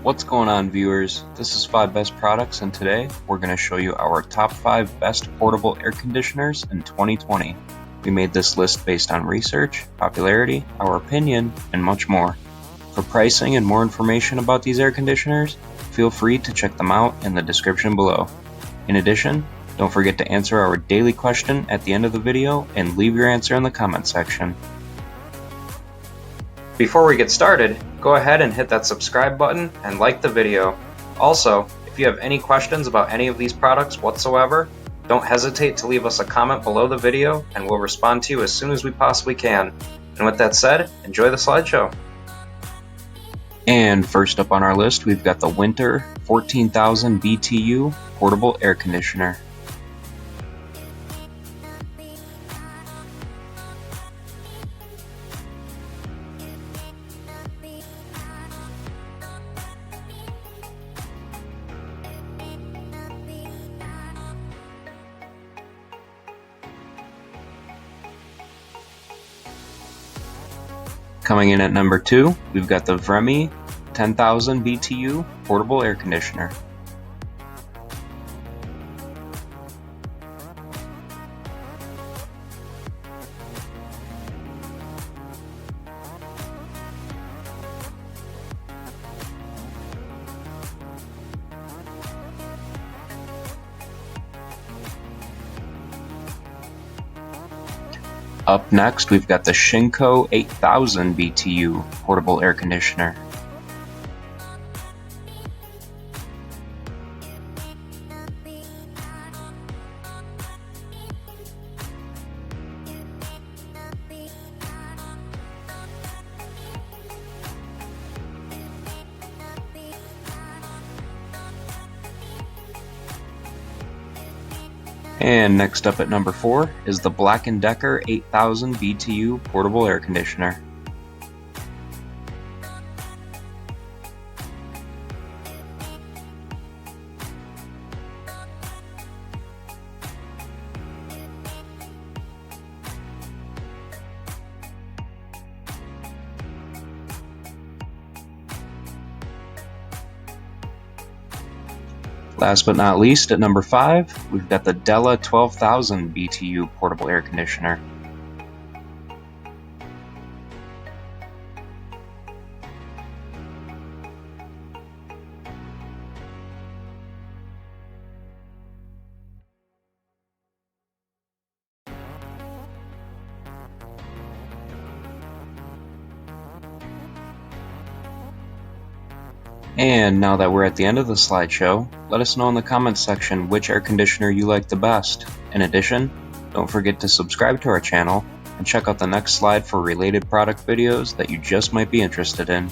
What's going on, viewers? This is 5 Best Products, and today we're going to show you our top 5 best portable air conditioners in 2020. We made this list based on research, popularity, our opinion, and much more. For pricing and more information about these air conditioners, feel free to check them out in the description below. In addition, don't forget to answer our daily question at the end of the video and leave your answer in the comment section. Before we get started, go ahead and hit that subscribe button and like the video. Also, if you have any questions about any of these products whatsoever, don't hesitate to leave us a comment below the video and we'll respond to you as soon as we possibly can. And with that said, enjoy the slideshow. And first up on our list, we've got the Whynter 14,000 BTU portable air conditioner. Coming in at number 2, we've got the Vremi 10,000 BTU portable air conditioner. Up next, we've got the SHINCO 8,000 BTU portable air conditioner. And next up at number 4 is the BLACK+DECKER 8,000 BTU portable air conditioner. Last but not least, at number 5, we've got the DELLA 12,000 BTU portable air conditioner. And now that we're at the end of the slideshow, let us know in the comments section which air conditioner you like the best. In addition, don't forget to subscribe to our channel and check out the next slide for related product videos that you just might be interested in.